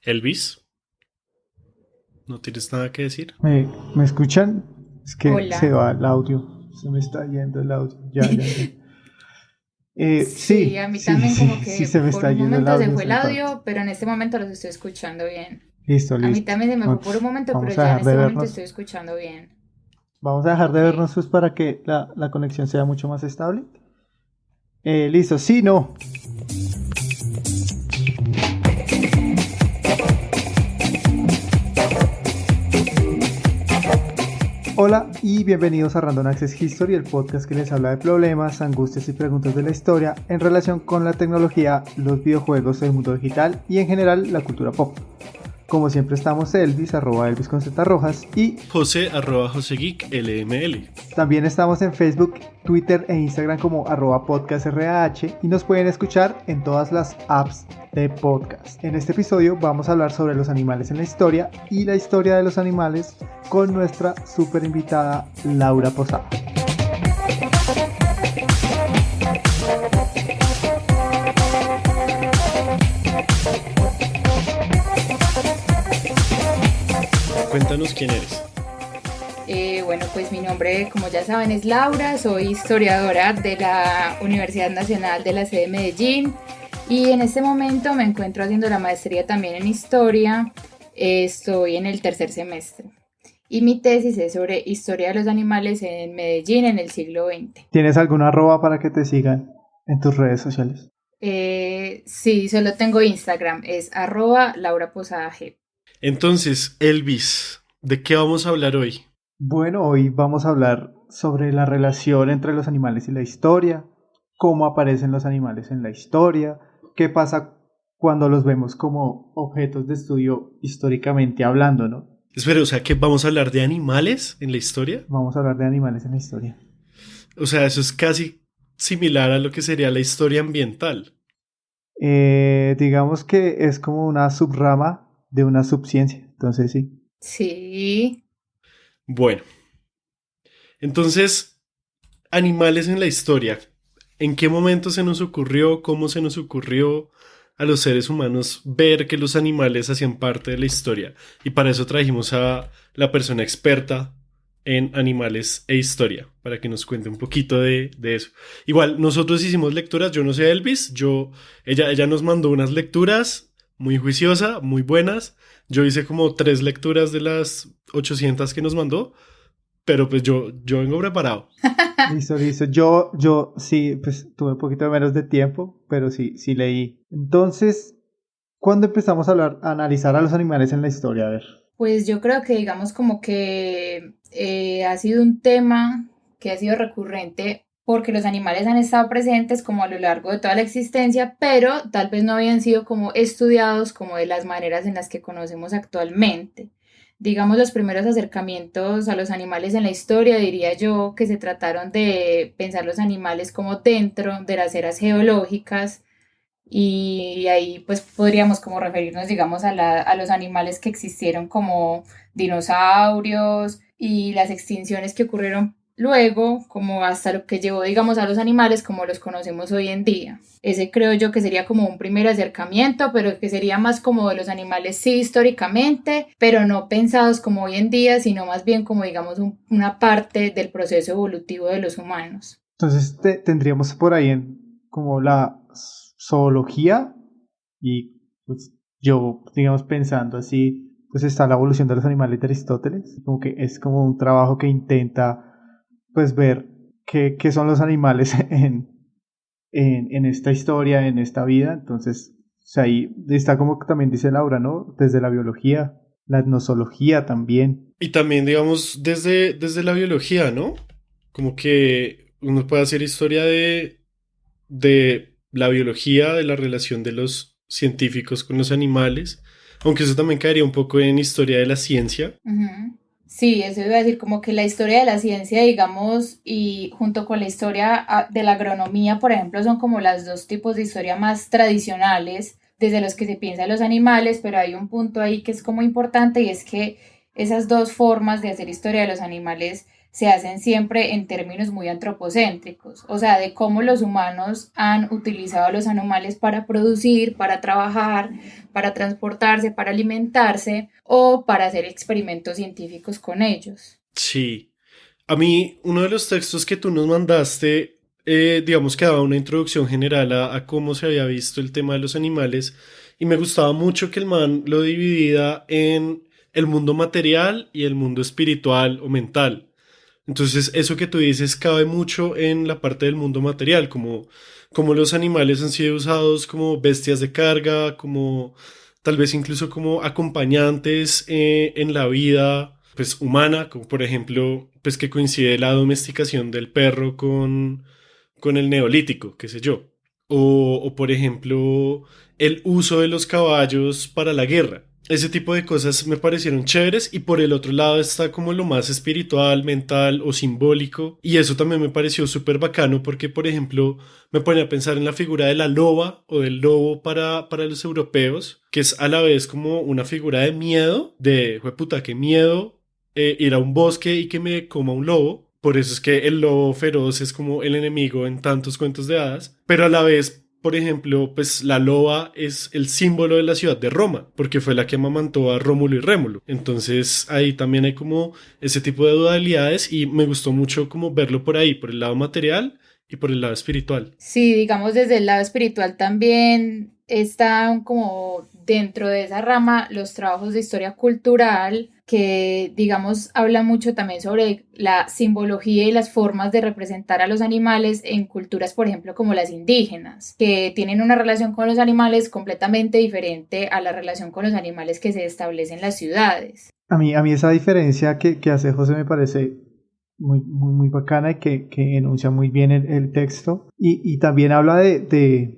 Elvis, ¿no tienes nada que decir? ¿Me escuchan? Es que se Hola. va el audio. Se me está yendo el audio. Ya. Sí, Sí, a mí sí, también como sí, sí que se me por está un yendo el momento se audio, fue se el me parte. audio, pero en este momento los estoy escuchando bien. Listo, A mí listo. también se me fue por un Entonces, momento, pero vamos a ya en dejar de este momento vernos. estoy escuchando bien. Vamos a dejar de Ok. vernos pues para que la conexión sea mucho más estable. Listo, sí, no. Hola y bienvenidos a Random Access History, el podcast que les habla de problemas, angustias y preguntas de la historia en relación con la tecnología, los videojuegos, el mundo digital y en general la cultura pop. Como siempre estamos Elvis, @Elvis con Z Rojas, y José @JoseGeek LML. también estamos en Facebook, Twitter e Instagram como @podcastrah y nos pueden escuchar en todas las apps de podcast. En este episodio vamos a hablar sobre los animales en la historia y la historia de los animales con nuestra super invitada Laura Posada. Cuéntanos quién eres. Bueno, pues mi nombre, como ya saben, es Laura, soy historiadora de la Universidad Nacional de la sede de Medellín y en este momento me encuentro haciendo la maestría también en historia. Estoy en el tercer semestre y mi tesis es sobre historia de los animales en Medellín en el siglo XX. ¿Tienes alguna arroba para que te sigan en tus redes sociales? Sí, solo tengo Instagram, es @LauraPosadaG. Entonces, Elvis, ¿de qué vamos a hablar hoy? Bueno, hoy vamos a hablar sobre la relación entre los animales y la historia, cómo aparecen los animales en la historia, qué pasa cuando los vemos como objetos de estudio históricamente hablando, ¿no? Espera, o sea, ¿que vamos a hablar de animales en la historia? Vamos a hablar de animales en la historia. O sea, eso es casi similar a lo que sería la historia ambiental. Digamos que es como una subrama de una subciencia, entonces sí. Sí. Bueno, entonces, animales en la historia. ¿En qué momento se nos ocurrió, cómo se nos ocurrió a los seres humanos ver que los animales hacían parte de la historia? Y para eso trajimos a la persona experta en animales e historia, para que nos cuente un poquito de eso. Igual, nosotros hicimos lecturas, yo no sé Elvis, ella nos mandó unas lecturas muy juiciosa, muy buenas. Yo hice como 3 lecturas de las 800 que nos mandó, pero pues yo vengo preparado. Listo, listo. Yo sí, pues tuve un poquito menos de tiempo, pero sí, sí leí. Entonces, ¿cuándo empezamos a hablar, a analizar a los animales en la historia? A ver. Pues yo creo que digamos como que ha sido un tema que ha sido recurrente porque los animales han estado presentes como a lo largo de toda la existencia, pero tal vez no habían sido como estudiados como de las maneras en las que conocemos actualmente. Digamos, los primeros acercamientos a los animales en la historia, diría yo, que se trataron de pensar los animales como dentro de las eras geológicas y ahí pues podríamos como referirnos, digamos, a los animales que existieron como dinosaurios y las extinciones que ocurrieron luego, como hasta lo que llevó, digamos, a los animales como los conocemos hoy en día. Ese creo yo que sería como un primer acercamiento, pero que sería más como de los animales sí históricamente, pero no pensados como hoy en día, sino más bien como, digamos, una parte del proceso evolutivo de los humanos. Entonces tendríamos por ahí como la zoología y pues yo, digamos, pensando así, pues está la evolución de los animales de Aristóteles, como que es como un trabajo que intenta pues ver qué son los animales en esta historia, en esta vida. Entonces, o sea, ahí está como que también dice Laura, ¿no? Desde la biología, la etnozoología también. Y también, digamos, desde la biología, ¿no? Como que uno puede hacer historia de la biología, de la relación de los científicos con los animales, aunque eso también caería un poco en historia de la ciencia. Ujú. Sí, eso iba a decir, como que la historia de la ciencia, digamos, y junto con la historia de la agronomía, por ejemplo, son como los dos tipos de historia más tradicionales desde los que se piensa en los animales, pero hay un punto ahí que es como importante y es que esas dos formas de hacer historia de los animales se hacen siempre en términos muy antropocéntricos, o sea, de cómo los humanos han utilizado a los animales para producir, para trabajar, para transportarse, para alimentarse o para hacer experimentos científicos con ellos. Sí. A mí, uno de los textos que tú nos mandaste, digamos que daba una introducción general a cómo se había visto el tema de los animales y me gustaba mucho que el man lo dividía en el mundo material y el mundo espiritual o mental. Entonces, eso que tú dices cabe mucho en la parte del mundo material, como los animales han sido usados como bestias de carga, como tal vez incluso como acompañantes en la vida pues humana, como por ejemplo, pues que coincide la domesticación del perro con el neolítico, qué sé yo. O por ejemplo, el uso de los caballos para la guerra. Ese tipo de cosas me parecieron chéveres y por el otro lado está como lo más espiritual, mental o simbólico y eso también me pareció súper bacano porque por ejemplo me pone a pensar en la figura de la loba o del lobo para los europeos que es a la vez como una figura de miedo, de jueputa, qué miedo ir a un bosque y que me coma un lobo. Por eso es que el lobo feroz es como el enemigo en tantos cuentos de hadas. Pero a la vez, por ejemplo, pues la loba es el símbolo de la ciudad de Roma, porque fue la que amamantó a Rómulo y Rémulo. Entonces ahí también hay como ese tipo de dualidades y me gustó mucho como verlo por ahí, por el lado material y por el lado espiritual. Sí, digamos desde el lado espiritual también están como dentro de esa rama los trabajos de historia cultural que digamos habla mucho también sobre la simbología y las formas de representar a los animales en culturas, por ejemplo, como las indígenas, que tienen una relación con los animales completamente diferente a la relación con los animales que se establece en las ciudades. A mí esa diferencia que hace José me parece muy bacana y que enuncia muy bien el texto. Y también habla de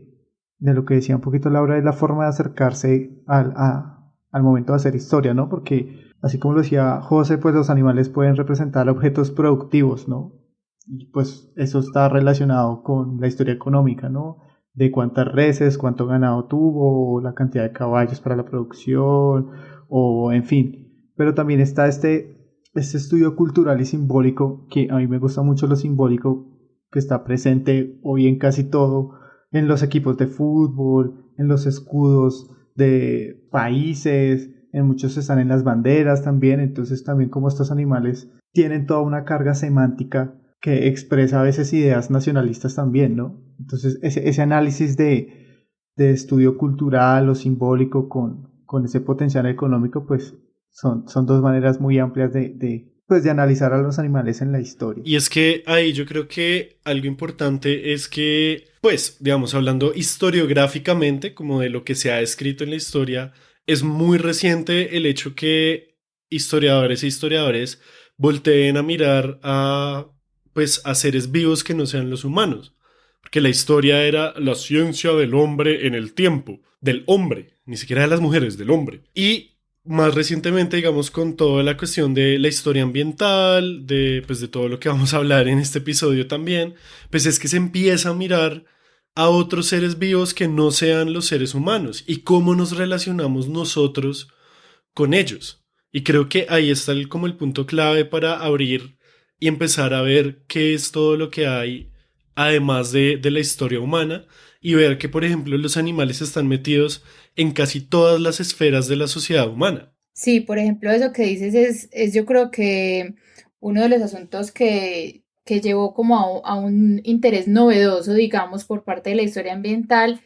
lo que decía un poquito Laura, de la forma de acercarse al momento de hacer historia, ¿no? Porque así como lo decía José, pues los animales pueden representar objetos productivos, ¿no? Y pues eso está relacionado con la historia económica, ¿no? De cuántas reses, cuánto ganado tuvo, la cantidad de caballos para la producción, o en fin. Pero también está este estudio cultural y simbólico, que a mí me gusta mucho lo simbólico, que está presente hoy en casi todo, en los equipos de fútbol, en los escudos de países, en muchos están en las banderas también, entonces también como estos animales tienen toda una carga semántica que expresa a veces ideas nacionalistas también, ¿no? Entonces ese análisis de estudio cultural o simbólico con ese potencial económico, pues son dos maneras muy amplias pues de analizar a los animales en la historia. Y es que ahí yo creo que algo importante es que, pues, digamos, hablando historiográficamente, como de lo que se ha escrito en la historia, es muy reciente el hecho que historiadores e historiadores volteen a mirar pues, a seres vivos que no sean los humanos. Porque la historia era la ciencia del hombre en el tiempo, del hombre, ni siquiera de las mujeres, del hombre. Y más recientemente, digamos, con toda la cuestión de la historia ambiental, pues de todo lo que vamos a hablar en este episodio también, pues es que se empieza a mirar a otros seres vivos que no sean los seres humanos y cómo nos relacionamos nosotros con ellos. Y creo que ahí está como el punto clave para abrir y empezar a ver qué es todo lo que hay además de la historia humana y ver que, por ejemplo, los animales están metidos en casi todas las esferas de la sociedad humana. Sí, por ejemplo, eso que dices es yo creo que uno de los asuntos que llevó como a un interés novedoso, digamos, por parte de la historia ambiental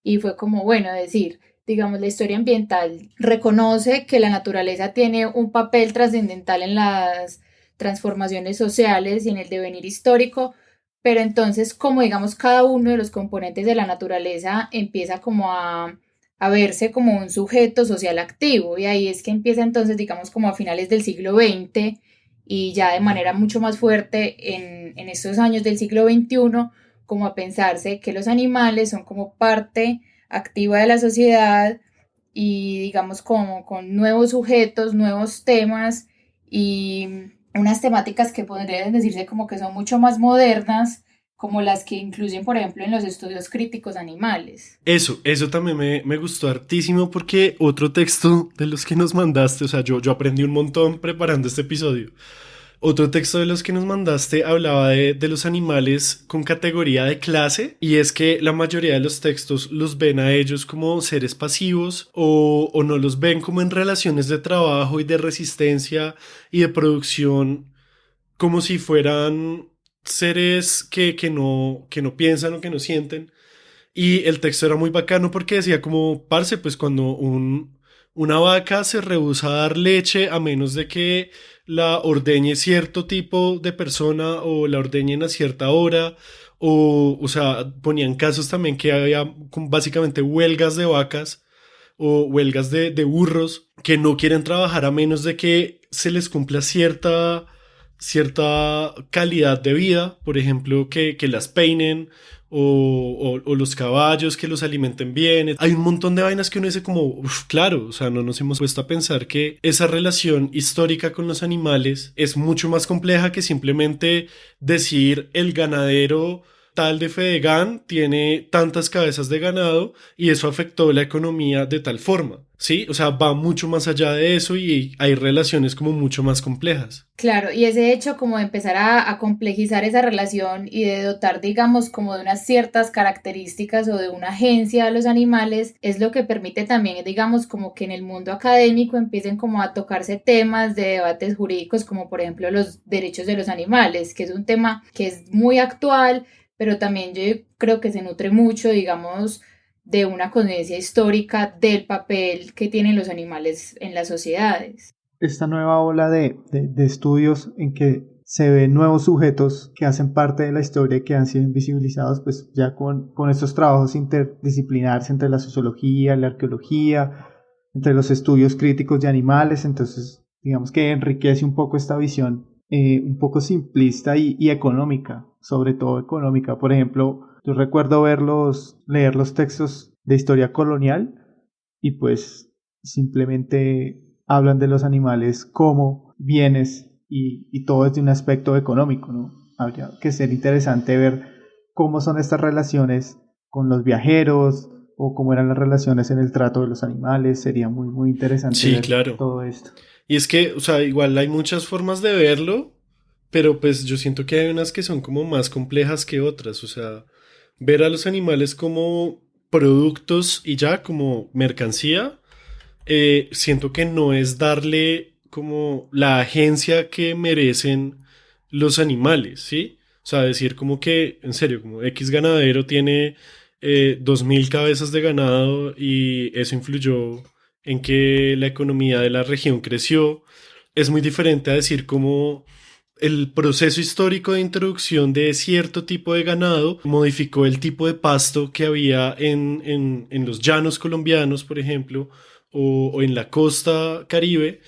y fue como, bueno, decir, digamos, la historia ambiental reconoce que la naturaleza tiene un papel trascendental en las transformaciones sociales y en el devenir histórico, pero entonces como digamos cada uno de los componentes de la naturaleza empieza como a verse como un sujeto social activo y ahí es que empieza entonces digamos como a finales del siglo XX y ya de manera mucho más fuerte en estos años del siglo XXI como a pensarse que los animales son como parte activa de la sociedad y digamos como con nuevos sujetos, nuevos temas y unas temáticas que podrían decirse como que son mucho más modernas, como las que incluyen, por ejemplo, en los estudios críticos animales. Eso también me gustó hartísimo porque otro texto de los que nos mandaste, o sea, yo aprendí un montón preparando este episodio, Otro texto de los que nos mandaste hablaba de los animales con categoría de clase, y es que la mayoría de los textos los ven a ellos como seres pasivos o no los ven como en relaciones de trabajo y de resistencia y de producción como si fueran seres que no piensan o que no sienten. Y el texto era muy bacano porque decía como, parce, pues cuando una vaca se rehúsa a dar leche a menos de que la ordeñe cierto tipo de persona o la ordeñen a cierta hora, o sea, ponían casos también que había básicamente huelgas de vacas o huelgas de burros que no quieren trabajar a menos de que se les cumpla cierta calidad de vida, por ejemplo, que las peinen o los caballos que los alimenten bien. Hay un montón de vainas que uno dice como, "Uf, claro, o sea, no nos hemos puesto a pensar que esa relación histórica con los animales es mucho más compleja que simplemente decir el ganadero tal de Fedegan tiene tantas cabezas de ganado y eso afectó la economía de tal forma, ¿sí? O sea, va mucho más allá de eso y hay relaciones como mucho más complejas. Claro, y ese hecho como de empezar a complejizar esa relación y de dotar, digamos, como de unas ciertas características o de una agencia a los animales, es lo que permite también, digamos, como que en el mundo académico empiecen como a tocarse temas de debates jurídicos, como por ejemplo los derechos de los animales, que es un tema que es muy actual, pero también yo creo que se nutre mucho, digamos, de una conciencia histórica del papel que tienen los animales en las sociedades. Esta nueva ola de estudios en que se ven nuevos sujetos que hacen parte de la historia y que han sido invisibilizados, pues ya con estos trabajos interdisciplinarios entre la sociología, la arqueología, entre los estudios críticos de animales, entonces digamos que enriquece un poco esta visión un poco simplista y económica, sobre todo económica. Por ejemplo, yo recuerdo leer los textos de historia colonial y pues simplemente hablan de los animales como bienes y todo desde un aspecto económico, ¿no? Habría que ser interesante ver cómo son estas relaciones con los viajeros o cómo eran las relaciones en el trato de los animales. Sería muy, muy interesante Sí, ver claro. todo esto. Y es que, o sea, igual hay muchas formas de verlo, pero pues yo siento que hay unas que son como más complejas que otras. O sea, ver a los animales como productos y ya como mercancía, siento que no es darle como la agencia que merecen los animales, ¿sí? O sea, decir como que, en serio, como X ganadero tiene 2000 cabezas de ganado y eso influyó en que la economía de la región creció, es muy diferente a decir como el proceso histórico de introducción de cierto tipo de ganado modificó el tipo de pasto que había en los llanos colombianos, por ejemplo, o en la costa Caribe,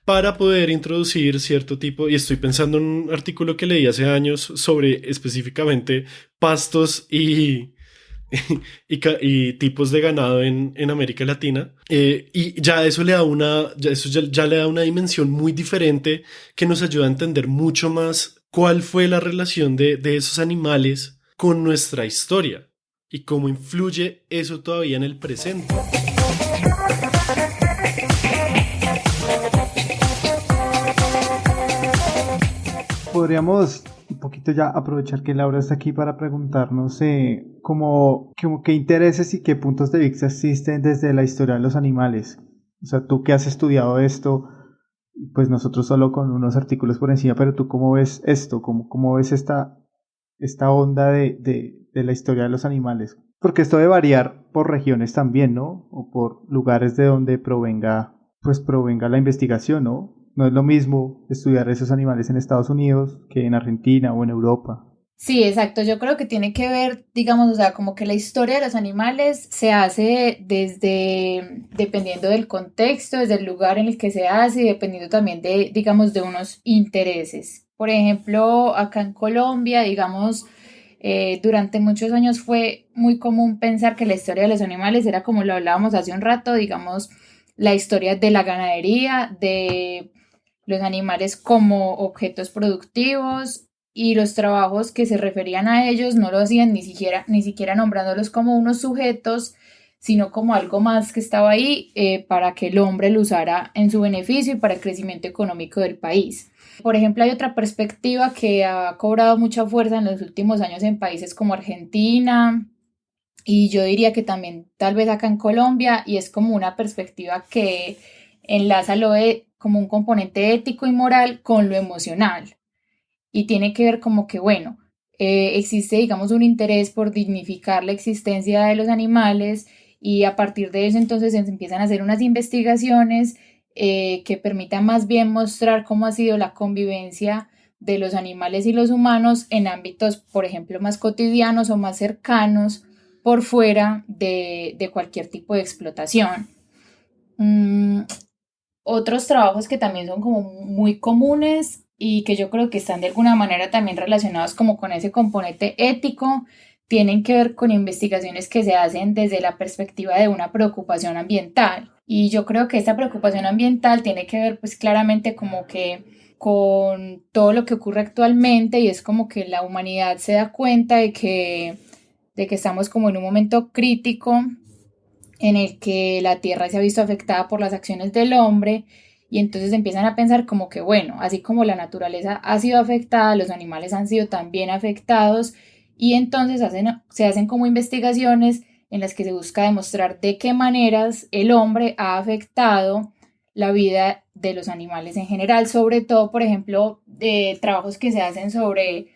para poder introducir cierto tipo, y estoy pensando en un artículo que leí hace años sobre específicamente pastos y tipos de ganado en América Latina. Y ya eso le da ya le da una dimensión muy diferente que nos ayuda a entender mucho más cuál fue la relación de esos animales con nuestra historia y cómo influye eso todavía en el presente. Podríamos un poquito ya aprovechar que Laura está aquí para preguntarnos como qué intereses y qué puntos de vista existen desde la historia de los animales. O sea, tú que has estudiado esto, pues nosotros solo con unos artículos por encima, pero tú cómo ves esto, cómo ves esta onda de la historia de los animales. Porque esto debe variar por regiones también, ¿no? O por lugares de donde provenga la investigación, ¿no? No es lo mismo estudiar esos animales en Estados Unidos que en Argentina o en Europa. Sí, exacto. Yo creo que tiene que ver, digamos, o sea, como que la historia de los animales se hace desde, dependiendo del contexto, desde el lugar en el que se hace y dependiendo también de, digamos, de unos intereses. Por ejemplo, acá en Colombia, digamos, durante muchos años fue muy común pensar que la historia de los animales era como lo hablábamos hace un rato, digamos, la historia de la ganadería, de los animales como objetos productivos y los trabajos que se referían a ellos no lo hacían ni siquiera nombrándolos como unos sujetos, sino como algo más que estaba ahí para que el hombre lo usara en su beneficio y para el crecimiento económico del país. Por ejemplo, hay otra perspectiva que ha cobrado mucha fuerza en los últimos años en países como Argentina, y yo diría que también tal vez acá en Colombia, y es como una perspectiva que enlaza como un componente ético y moral con lo emocional. Y tiene que ver como que, bueno, existe, digamos, un interés por dignificar la existencia de los animales y a partir de eso entonces se empiezan a hacer unas investigaciones que permitan más bien mostrar cómo ha sido la convivencia de los animales y los humanos en ámbitos, por ejemplo, más cotidianos o más cercanos por fuera de cualquier tipo de explotación. Otros trabajos que también son como muy comunes y que yo creo que están de alguna manera también relacionados como con ese componente ético, tienen que ver con investigaciones que se hacen desde la perspectiva de una preocupación ambiental. Y yo creo que esta preocupación ambiental tiene que ver pues claramente como que con todo lo que ocurre actualmente, y es como que la humanidad se da cuenta de que estamos como en un momento crítico en el que la tierra se ha visto afectada por las acciones del hombre, y entonces empiezan a pensar como que, bueno, así como la naturaleza ha sido afectada, los animales han sido también afectados, y entonces se hacen como investigaciones en las que se busca demostrar de qué maneras el hombre ha afectado la vida de los animales en general, sobre todo, por ejemplo, de trabajos que se hacen sobre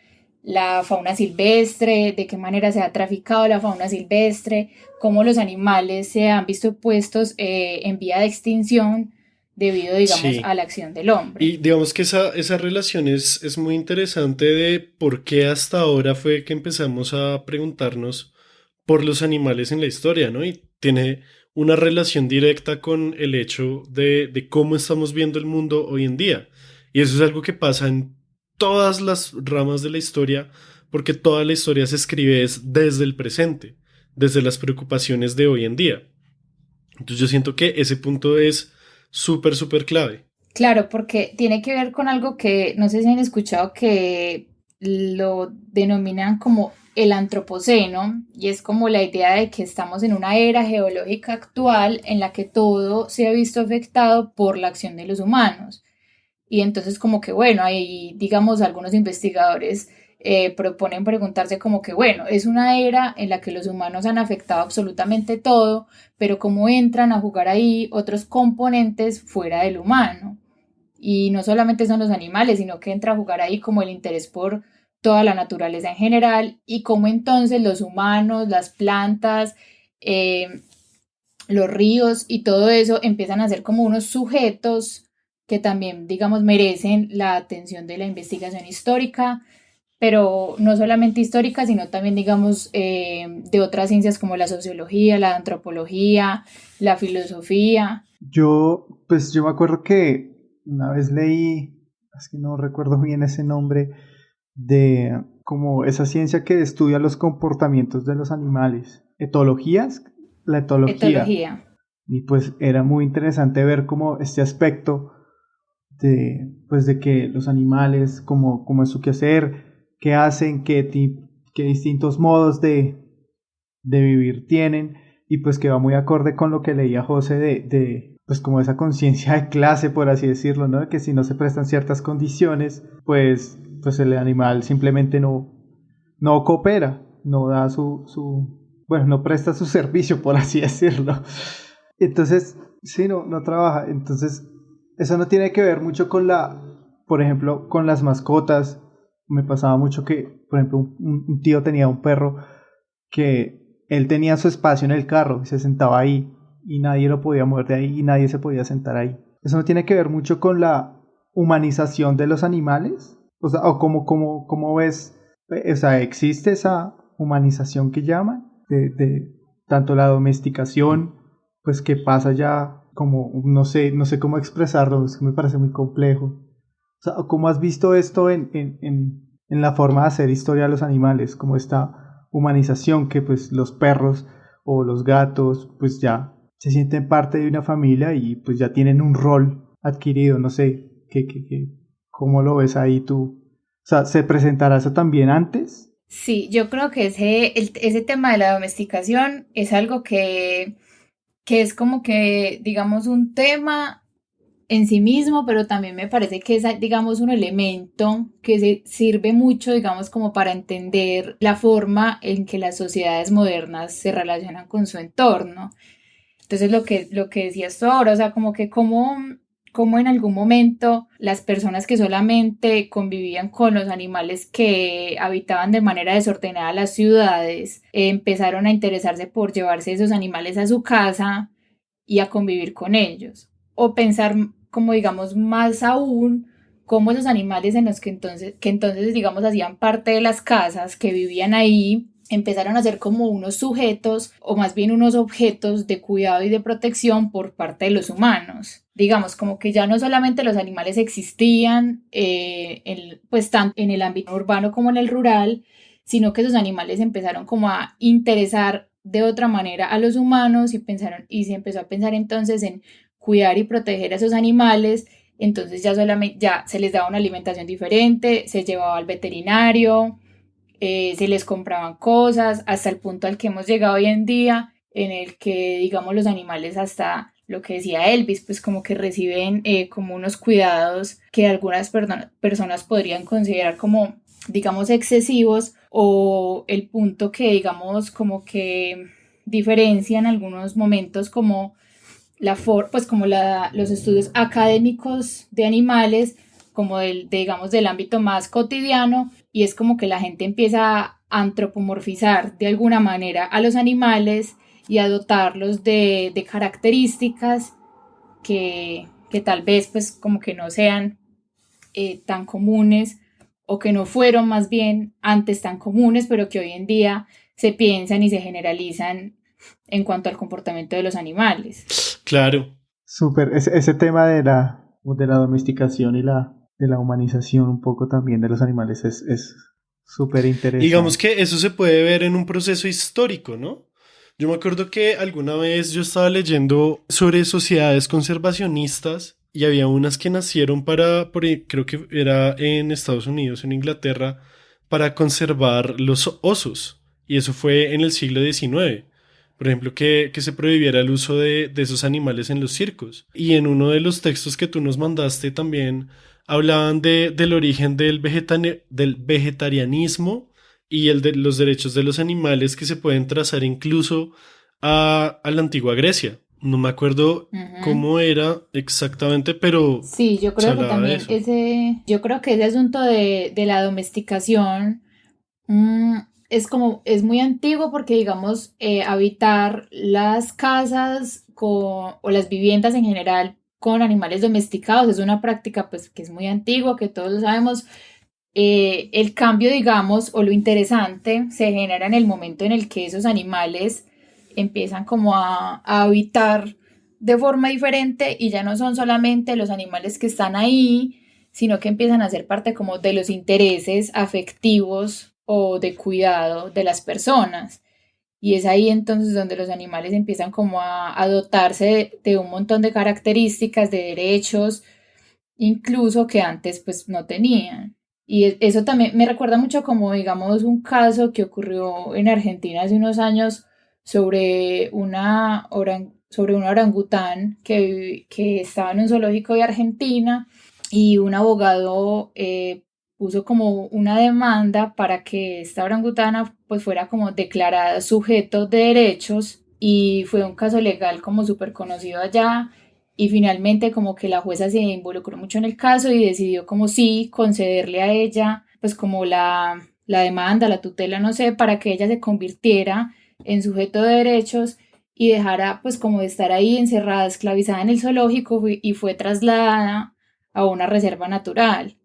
la fauna silvestre, de qué manera se ha traficado la fauna silvestre, cómo los animales se han visto puestos en vía de extinción debido, digamos, a Sí, la acción del hombre. y digamos que esa relación es muy interesante de por qué hasta ahora fue que empezamos a preguntarnos por los animales en la historia, ¿no? Y tiene una relación directa con el hecho de cómo estamos viendo el mundo hoy en día. Y eso es algo que pasa en todas las ramas de la historia, porque toda la historia se escribe es desde el presente, desde las preocupaciones de hoy en día. Entonces yo siento que ese punto es súper, súper clave. Claro, porque tiene que ver con algo que no sé si han escuchado que lo denominan como el antropoceno, y es como la idea de que estamos en una era geológica actual en la que todo se ha visto afectado por la acción de los humanos. Y entonces como que bueno, ahí digamos algunos investigadores proponen preguntarse como que bueno, es una era en la que los humanos han afectado absolutamente todo, pero cómo entran a jugar ahí otros componentes fuera del humano. Y no solamente son los animales, sino que entra a jugar ahí como el interés por toda la naturaleza en general, y cómo entonces los humanos, las plantas, eh, los ríos y todo eso empiezan a ser como unos sujetos que también, digamos, merecen la atención de la investigación histórica, pero no solamente histórica, sino también, digamos, de otras ciencias como la sociología, la antropología, la filosofía. Pues yo me acuerdo que una vez leí, es que no recuerdo bien ese nombre, de como esa ciencia que estudia los comportamientos de los animales, etologías, la etología. Etología. Y pues era muy interesante ver como este aspecto pues de que los animales, como es su quehacer, qué hacen, qué distintos modos de vivir tienen, y pues que va muy acorde con lo que leía José pues como esa conciencia de clase, por así decirlo, ¿no? De que si no se prestan ciertas condiciones, pues el animal simplemente no coopera, no da bueno, no presta su servicio, por así decirlo. Entonces, sí, no trabaja. Entonces, eso no tiene que ver mucho por ejemplo, con las mascotas. Me pasaba mucho que, por ejemplo, un tío tenía un perro que él tenía su espacio en el carro y se sentaba ahí y nadie lo podía mover de ahí y nadie se podía sentar ahí. Eso no tiene que ver mucho con la humanización de los animales. O sea, o como ves, o sea, existe esa humanización que llaman de tanto la domesticación, pues que pasa ya como, no sé cómo expresarlo, es que me parece muy complejo. O sea, ¿cómo has visto esto en la forma de hacer historia de los animales? Como esta humanización que pues los perros o los gatos pues ya se sienten parte de una familia y pues ya tienen un rol adquirido, no sé, ¿cómo lo ves ahí tú? O sea, ¿se presentará eso también antes? Sí, yo creo que ese tema de la domesticación es algo que es como que, digamos, un tema en sí mismo, pero también me parece que es, digamos, un elemento que se sirve mucho, digamos, como para entender la forma en que las sociedades modernas se relacionan con su entorno. Entonces, lo que decías tú ahora, o sea, como que como en algún momento las personas que solamente convivían con los animales que habitaban de manera desordenada las ciudades, empezaron a interesarse por llevarse esos animales a su casa y a convivir con ellos. O pensar, como digamos, más aún, cómo esos animales en los que entonces, digamos, hacían parte de las casas, que vivían ahí, empezaron a ser como unos sujetos o más bien unos objetos de cuidado y de protección por parte de los humanos. Digamos, como que ya no solamente los animales existían, pues tanto en el ámbito urbano como en el rural, sino que esos animales empezaron como a interesar de otra manera a los humanos y se empezó a pensar entonces en cuidar y proteger a esos animales. Entonces ya se les daba una alimentación diferente, se llevaba al veterinario, se les compraban cosas, hasta el punto al que hemos llegado hoy en día, en el que, digamos, los animales, hasta lo que decía Elvis, pues como que reciben como unos cuidados que algunas personas podrían considerar como, digamos, excesivos, o el punto que, digamos, como que diferencia en algunos momentos como pues como los estudios académicos de animales, como digamos, del ámbito más cotidiano, y es como que la gente empieza a antropomorfizar de alguna manera a los animales y a dotarlos de características que tal vez pues como que no sean tan comunes, o que no fueron más bien antes tan comunes, pero que hoy en día se piensan y se generalizan en cuanto al comportamiento de los animales. Claro. Súper, ese tema de la domesticación y de la humanización un poco también de los animales es súper Digamos interesante. que eso se puede ver en un proceso histórico, ¿no? Yo me acuerdo que alguna vez yo estaba leyendo sobre sociedades conservacionistas y había unas que nacieron creo que era en Estados Unidos, en Inglaterra, para conservar los osos. Y eso fue en el siglo XIX. Por ejemplo, que se prohibiera el uso de esos animales en los circos. Y en uno de los textos que tú nos mandaste también hablaban del origen del vegetarianismo y el de los derechos de los animales que se pueden trazar incluso a la antigua Grecia. No me acuerdo Uh-huh. cómo era exactamente, pero Sí, yo se creo que hablaba de también eso. yo creo que ese asunto de la domesticación, mm, es muy antiguo porque, digamos, habitar las casas o las viviendas en general con animales domesticados es una práctica pues que es muy antigua, que todos lo sabemos. El cambio, digamos, o lo interesante se genera en el momento en el que esos animales empiezan como a habitar de forma diferente, y ya no son solamente los animales que están ahí, sino que empiezan a ser parte como de los intereses afectivos o de cuidado de las personas. Y es ahí entonces donde los animales empiezan como a dotarse de un montón de características, de derechos, incluso que antes pues no tenían. Y eso también me recuerda mucho como, digamos, un caso que ocurrió en Argentina hace unos años sobre una orangután que estaba en un zoológico de Argentina, y un abogado puso como una demanda para que esta orangutana pues fuera como declarada sujeto de derechos, y fue un caso legal como súper conocido allá, y finalmente como que la jueza se involucró mucho en el caso y decidió como sí concederle a ella pues como la demanda, la tutela, no sé, para que ella se convirtiera en sujeto de derechos y dejara pues como de estar ahí encerrada, esclavizada en el zoológico, y fue trasladada a una reserva natural.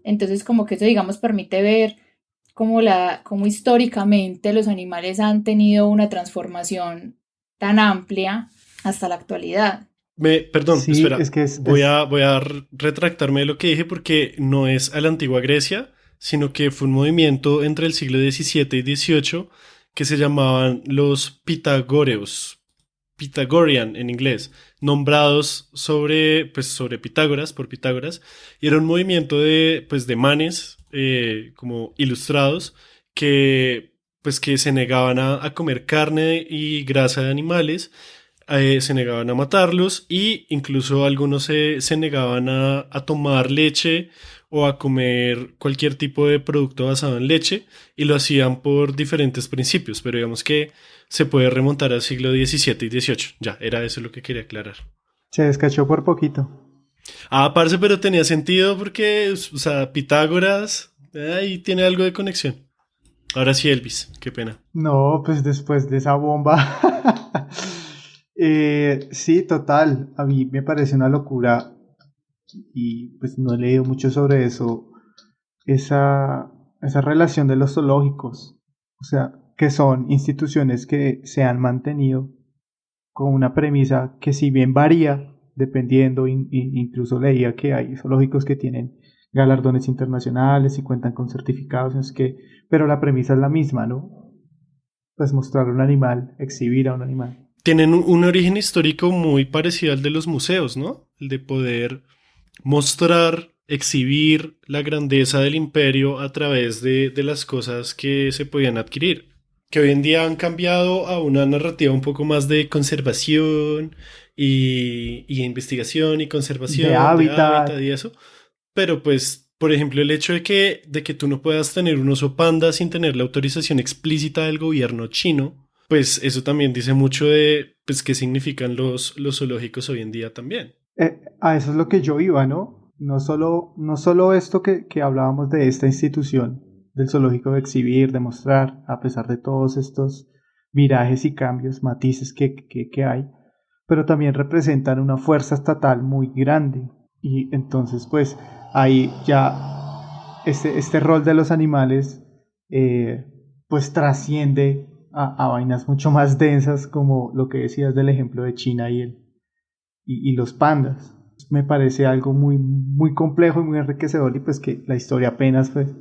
Entonces como que eso, digamos, permite ver cómo históricamente los animales han tenido una transformación tan amplia hasta la actualidad. Perdón, Sí, es espera. que Voy a retractarme de lo que dije porque no es a la antigua Grecia, sino que fue un movimiento entre el siglo XVII y XVIII que se llamaban los Pitagóreos, Pythagorean en inglés, nombrados sobre Pitágoras, por Pitágoras, y era un movimiento de manes como ilustrados que pues que se negaban a comer carne y grasa de animales, se negaban a matarlos y incluso algunos se negaban a tomar leche o a comer cualquier tipo de producto basado en leche y lo hacían por diferentes principios, pero digamos que se puede remontar al siglo XVII y XVIII. Ya, era eso lo que quería aclarar. Se descachó por poquito. Ah, parce, pero tenía sentido porque, o sea, Pitágoras, ahí tiene algo de conexión. Ahora sí, Elvis, qué pena. No, pues después de esa bomba. Sí, total. A mí me parece una locura y pues no he leído mucho sobre eso. Esa relación de los zoológicos. O sea, que son instituciones que se han mantenido con una premisa que si bien varía, dependiendo, incluso leía que hay zoológicos que tienen galardones internacionales y cuentan con certificados, es que, pero la premisa es la misma, ¿no? Pues mostrar un animal, exhibir a un animal. Tienen un origen histórico muy parecido al de los museos, ¿no? El de poder mostrar, exhibir la grandeza del imperio a través de las cosas que se podían adquirir, que hoy en día han cambiado a una narrativa un poco más de conservación y investigación y conservación De de hábitat. hábitat y eso. Pero pues, por ejemplo, el hecho de que tú no puedas tener un oso panda sin tener la autorización explícita del gobierno chino, pues eso también dice mucho de pues, qué significan los zoológicos hoy en día también. A eso es lo que yo iba, ¿no? No solo esto que hablábamos de esta institución, del zoológico de exhibir, de mostrar, a pesar de todos estos virajes y cambios, matices que hay, pero también representan una fuerza estatal muy grande. Y entonces, pues, ahí ya este rol de los animales, eh, pues trasciende a vainas mucho más densas, como lo que decías del ejemplo de China y los pandas. Me parece algo muy, muy complejo y muy enriquecedor y pues que la historia apenas pues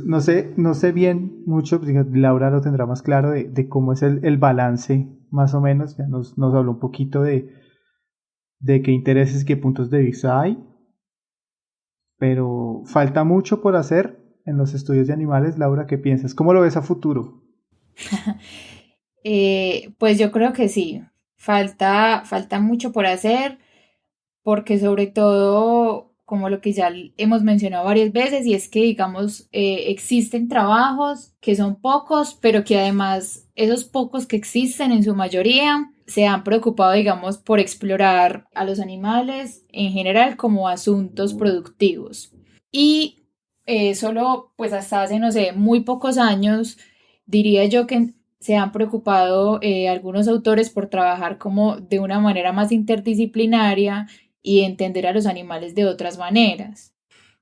no sé bien mucho, pues, Laura lo tendrá más claro de cómo es el balance más o menos, ya nos habló un poquito de qué intereses y qué puntos de vista hay, pero falta mucho por hacer en los estudios de animales. Laura, ¿qué piensas? ¿Cómo lo ves a futuro? Pues yo creo que sí, falta mucho por hacer, porque sobre todo, como lo que ya hemos mencionado varias veces, y es que, digamos, existen trabajos que son pocos, pero que además esos pocos que existen en su mayoría se han preocupado, digamos, por explorar a los animales en general como asuntos productivos. Y solo, pues hasta hace, no sé, muy pocos años, diría yo que se han preocupado algunos autores por trabajar como de una manera más interdisciplinaria y entender a los animales de otras maneras,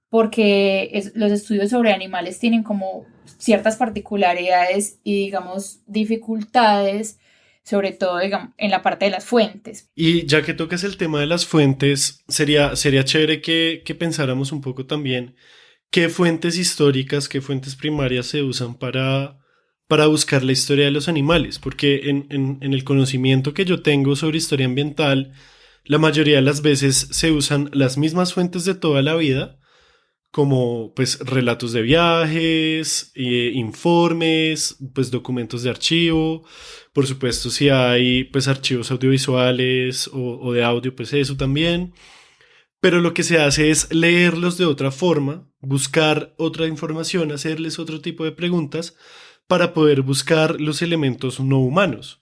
porque los estudios sobre animales tienen como ciertas particularidades y digamos dificultades, sobre todo digamos, en la parte de las fuentes. Y ya que tocas el tema de las fuentes, sería chévere que pensáramos un poco también qué fuentes históricas, qué fuentes primarias se usan para buscar la historia de los animales, porque en el conocimiento que yo tengo sobre historia ambiental, la mayoría de las veces se usan las mismas fuentes de toda la vida, como pues relatos de viajes, informes, pues documentos de archivo, por supuesto si hay pues archivos audiovisuales o de audio, pues eso también, pero lo que se hace es leerlos de otra forma, buscar otra información, hacerles otro tipo de preguntas para poder buscar los elementos no humanos.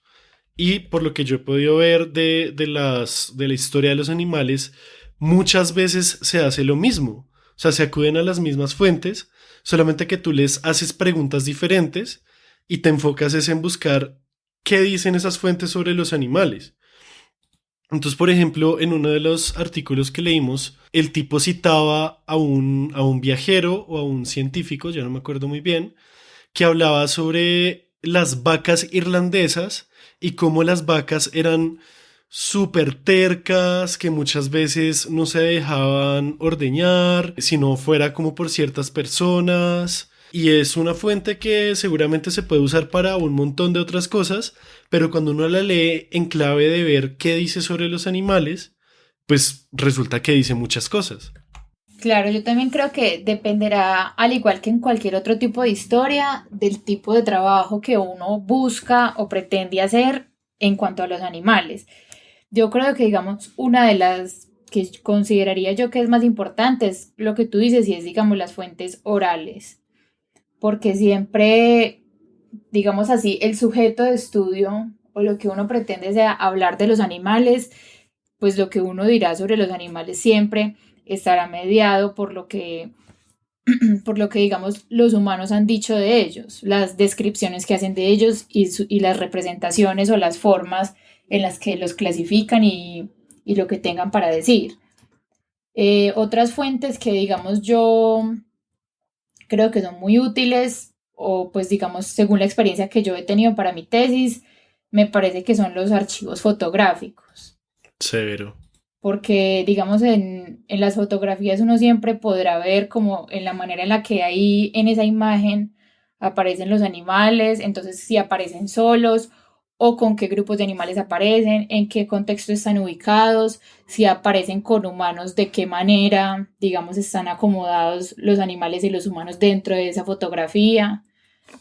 Y por lo que yo he podido ver de la historia de los animales, muchas veces se hace lo mismo. O sea, se acuden a las mismas fuentes, solamente que tú les haces preguntas diferentes y te enfocas es en buscar qué dicen esas fuentes sobre los animales. Entonces, por ejemplo, en uno de los artículos que leímos, el tipo citaba a un viajero o a un científico, ya no me acuerdo muy bien, que hablaba sobre las vacas irlandesas y cómo las vacas eran súper tercas, que muchas veces no se dejaban ordeñar, si no fuera como por ciertas personas. Y es una fuente que seguramente se puede usar para un montón de otras cosas, pero cuando uno la lee en clave de ver qué dice sobre los animales, pues resulta que dice muchas cosas. Claro, yo también creo que dependerá, al igual que en cualquier otro tipo de historia, del tipo de trabajo que uno busca o pretende hacer en cuanto a los animales. Yo creo que, digamos, una de las que consideraría yo que es más importante es lo que tú dices y es, digamos, las fuentes orales, porque siempre, digamos así, el sujeto de estudio o lo que uno pretende sea hablar de los animales, pues lo que uno dirá sobre los animales siempre estará mediado por lo que digamos los humanos han dicho de ellos, las descripciones que hacen de ellos y las representaciones o las formas en las que los clasifican y lo que tengan para decir. Otras fuentes que digamos yo creo que son muy útiles o pues digamos según la experiencia que yo he tenido para mi tesis, me parece que son los archivos fotográficos. Severo. Porque digamos en las fotografías uno siempre podrá ver como en la manera en la que ahí en esa imagen aparecen los animales, entonces si aparecen solos o con qué grupos de animales aparecen, en qué contexto están ubicados, si aparecen con humanos, de qué manera, digamos, están acomodados los animales y los humanos dentro de esa fotografía.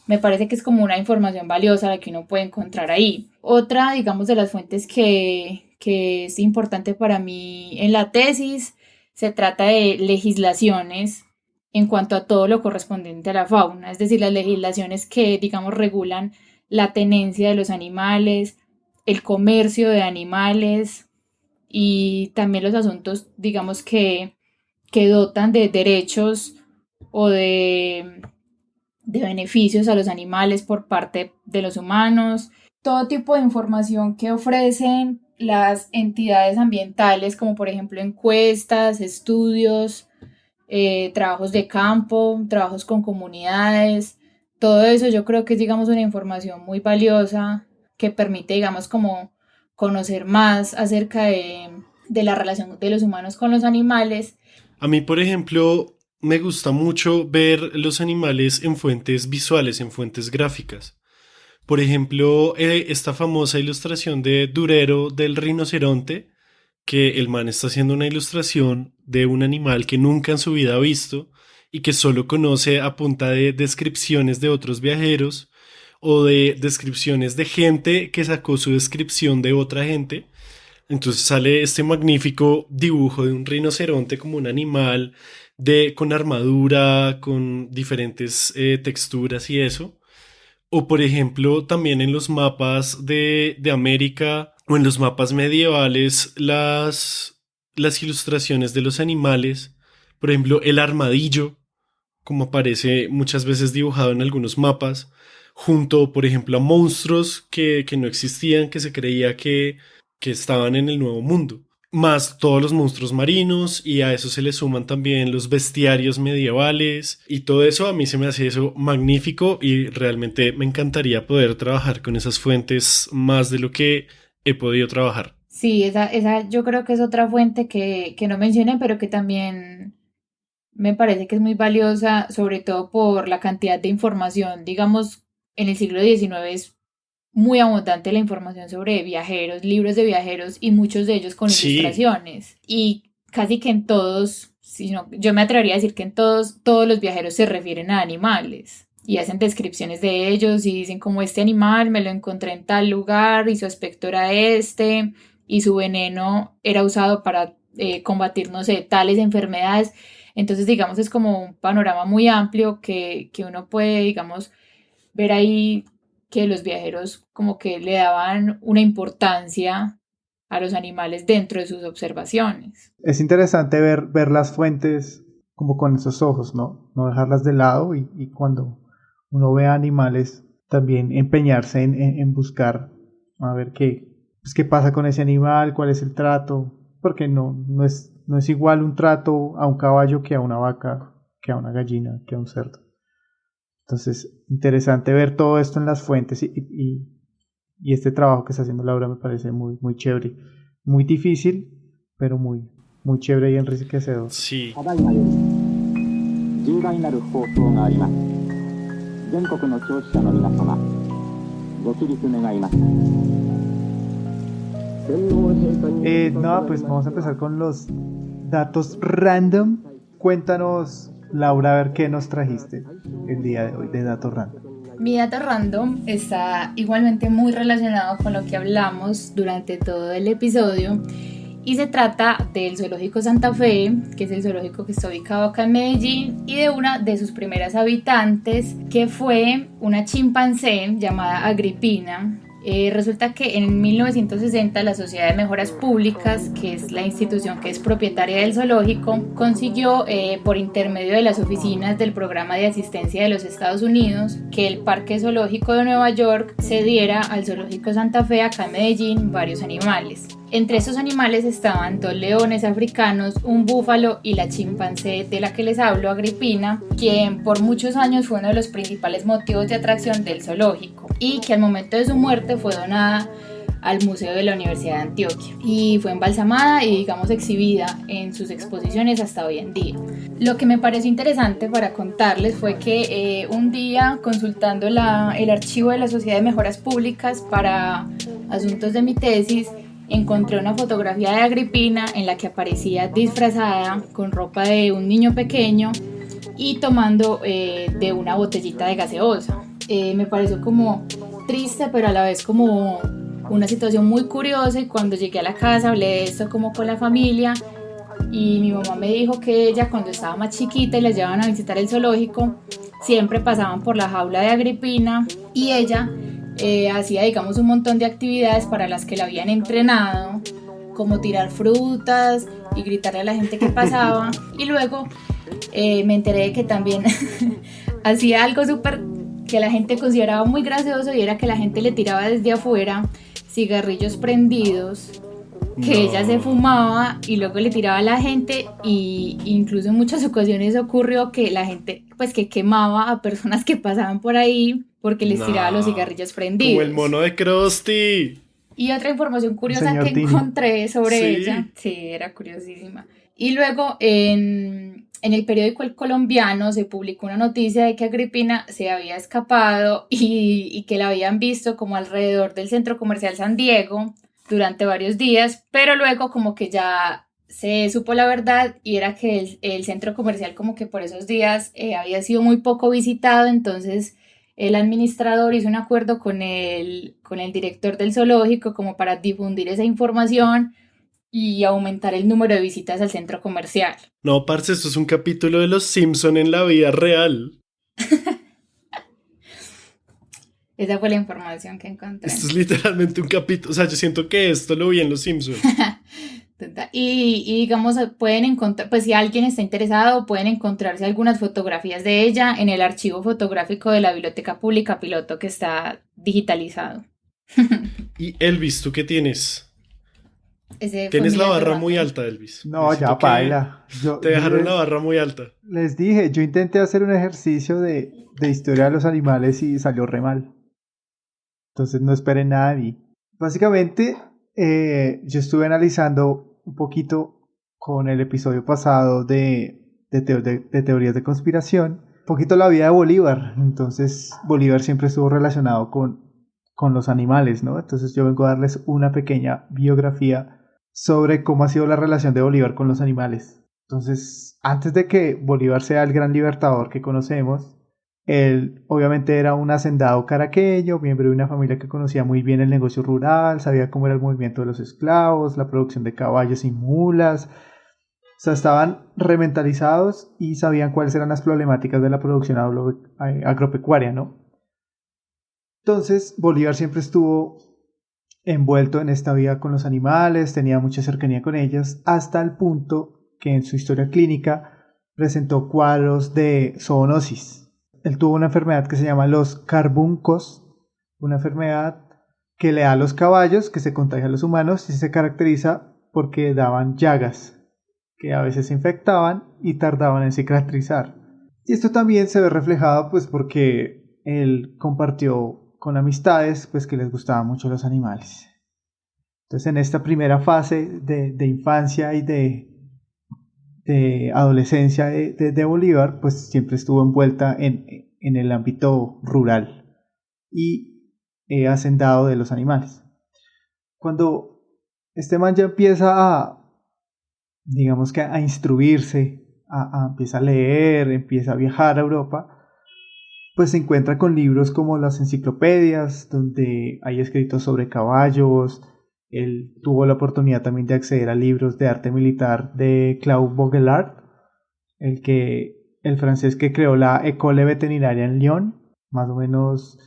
Me parece que es como una información valiosa la que uno puede encontrar ahí. Otra, digamos, de las fuentes que es importante para mí en la tesis, se trata de legislaciones en cuanto a todo lo correspondiente a la fauna, es decir, las legislaciones que, digamos, regulan la tenencia de los animales, el comercio de animales y también los asuntos, digamos, que dotan de derechos o de beneficios a los animales por parte de los humanos, todo tipo de información que ofrecen las entidades ambientales, como por ejemplo encuestas, estudios, trabajos de campo, trabajos con comunidades, todo eso yo creo que es, digamos, una información muy valiosa que permite, digamos, como conocer más acerca de la relación de los humanos con los animales. A mí, por ejemplo, me gusta mucho ver los animales en fuentes visuales, en fuentes gráficas. Por ejemplo, esta famosa ilustración de Durero del rinoceronte, que el man está haciendo una ilustración de un animal que nunca en su vida ha visto y que solo conoce a punta de descripciones de otros viajeros o de descripciones de gente que sacó su descripción de otra gente. Entonces sale este magnífico dibujo de un rinoceronte como un animal con armadura, con diferentes texturas y eso. O por ejemplo, también en los mapas de América o en los mapas medievales, las ilustraciones de los animales, por ejemplo, el armadillo, como aparece muchas veces dibujado en algunos mapas, junto, por ejemplo, a monstruos que no existían, que se creía que estaban en el Nuevo Mundo. Más todos los monstruos marinos y a eso se le suman también los bestiarios medievales y todo eso a mí se me hace eso magnífico y realmente me encantaría poder trabajar con esas fuentes más de lo que he podido trabajar. Sí, esa yo creo que es otra fuente que no mencioné, pero que también me parece que es muy valiosa, sobre todo por la cantidad de información. Digamos, en el siglo XIX es muy abundante la información sobre viajeros, libros de viajeros y muchos de ellos con Sí, ilustraciones. Y casi que en todos, sino, yo me atrevería a decir que en todos los viajeros se refieren a animales y hacen descripciones de ellos y dicen como este animal me lo encontré en tal lugar y su aspecto era este y su veneno era usado para combatir, no sé, tales enfermedades. Entonces, digamos, es como un panorama muy amplio que uno puede, digamos, ver ahí que los viajeros como que le daban una importancia a los animales dentro de sus observaciones. Es interesante ver las fuentes como con esos ojos, ¿no? No dejarlas de lado y cuando uno ve animales también empeñarse en buscar a ver qué pasa con ese animal, cuál es el trato, porque no es igual un trato a un caballo que a una vaca, que a una gallina, que a un cerdo. Entonces, interesante ver todo esto en las fuentes y este trabajo que está haciendo Laura me parece muy chévere. Muy difícil, pero muy chévere y enriquecedor. sí. 重大なる放送があります。全国の聴取者の皆様、ご起立願います。Nada, pues vamos a empezar con los datos random. cuéntanos, Laura, a ver qué nos trajiste el día de hoy de Dato Random. Mi dato random está igualmente muy relacionado con lo que hablamos durante todo el episodio y se trata del Zoológico Santa Fe, que es el zoológico que está ubicado acá en Medellín, y de una de sus primeras habitantes, que fue una chimpancé llamada Agripina. Resulta que en 1960 la Sociedad de Mejoras Públicas, que es la institución que es propietaria del zoológico, consiguió por intermedio de las oficinas del Programa de Asistencia de los Estados Unidos que el Parque Zoológico de Nueva York cediera al Zoológico Santa Fe acá en Medellín varios animales. Entre esos animales estaban 2 leones africanos, un búfalo y la chimpancé de la que les hablo, Agripina, quien por muchos años fue uno de los principales motivos de atracción del zoológico y que al momento de su muerte fue donada al Museo de la Universidad de Antioquia y fue embalsamada y digamos exhibida en sus exposiciones hasta hoy en día. Lo que me pareció interesante para contarles fue que un día consultando el archivo de la Sociedad de Mejoras Públicas para asuntos de mi tesis, encontré una fotografía de Agripina en la que aparecía disfrazada con ropa de un niño pequeño y tomando de una botellita de gaseosa. Me pareció como triste, pero a la vez como una situación muy curiosa, y cuando llegué a la casa hablé de esto como con la familia y mi mamá me dijo que ella cuando estaba más chiquita y la llevaban a visitar el zoológico siempre pasaban por la jaula de Agripina y ella hacía digamos un montón de actividades para las que la habían entrenado, como tirar frutas y gritarle a la gente que pasaba y luego me enteré de que también hacía algo súper que la gente consideraba muy gracioso, y era que la gente le tiraba desde afuera cigarrillos prendidos que ella se fumaba y luego le tiraba a la gente, y incluso en muchas ocasiones ocurrió que la gente pues que quemaba a personas que pasaban por ahí porque les tiraba los cigarrillos prendidos. Como el mono de Krusty. Y otra información curiosa que encontré sobre ella, sí, era curiosísima. Y luego en el periódico El Colombiano se publicó una noticia de que Agripina se había escapado y que la habían visto como alrededor del centro comercial San Diego durante varios días, pero luego como que ya se supo la verdad, y era que el centro comercial como que por esos días había sido muy poco visitado. Entonces el administrador hizo un acuerdo con el director del zoológico como para difundir esa información y aumentar el número de visitas al centro comercial. No, parce, esto es un capítulo de Los Simpson en la vida real. Esa fue la información que encontré. Esto es literalmente un capítulo, o sea, yo siento que esto lo vi en Los Simpson. Y digamos, pueden encontrar, pues si alguien está interesado, pueden encontrarse algunas fotografías de ella en el archivo fotográfico de la Biblioteca Pública Piloto, que está digitalizado. Y Elvis, ¿tú qué tienes? Tienes la barra muy alta, Elvis. No, ya baila. Te dejaron la barra muy alta. Les dije, yo intenté hacer un ejercicio de historia de los animales y salió re mal. Entonces no esperen nada de mí. Básicamente, yo estuve analizando un poquito con el episodio pasado de teorías de conspiración, un poquito la vida de Bolívar. Entonces Bolívar siempre estuvo relacionado con los animales, ¿no? Entonces yo vengo a darles una pequeña biografía sobre cómo ha sido la relación de Bolívar con los animales. Entonces, antes de que Bolívar sea el gran libertador que conocemos, él obviamente era un hacendado caraqueño, miembro de una familia que conocía muy bien el negocio rural, sabía cómo era el movimiento de los esclavos, la producción de caballos y mulas. O sea, estaban rementalizados y sabían cuáles eran las problemáticas de la producción agropecuaria, ¿no? Entonces, Bolívar siempre estuvo envuelto en esta vida con los animales, tenía mucha cercanía con ellas, hasta el punto que en su historia clínica presentó cuadros de zoonosis. Él tuvo una enfermedad que se llama los carbuncos, una enfermedad que le da a los caballos, que se contagia a los humanos y se caracteriza porque daban llagas, que a veces se infectaban y tardaban en cicatrizar. Y esto también se ve reflejado pues porque él compartió con amistades pues que les gustaban mucho los animales. Entonces en esta primera fase de infancia y de adolescencia de Bolívar pues siempre estuvo envuelta en el ámbito rural y hacendado de los animales. Cuando este man ya empieza a, digamos que a instruirse, empieza a leer, empieza a viajar a Europa, pues se encuentra con libros como las enciclopedias, donde hay escritos sobre caballos. Él tuvo la oportunidad también de acceder a libros de arte militar de Claude Baudelaire, el francés que creó la École Vétérinaire en Lyon, más o menos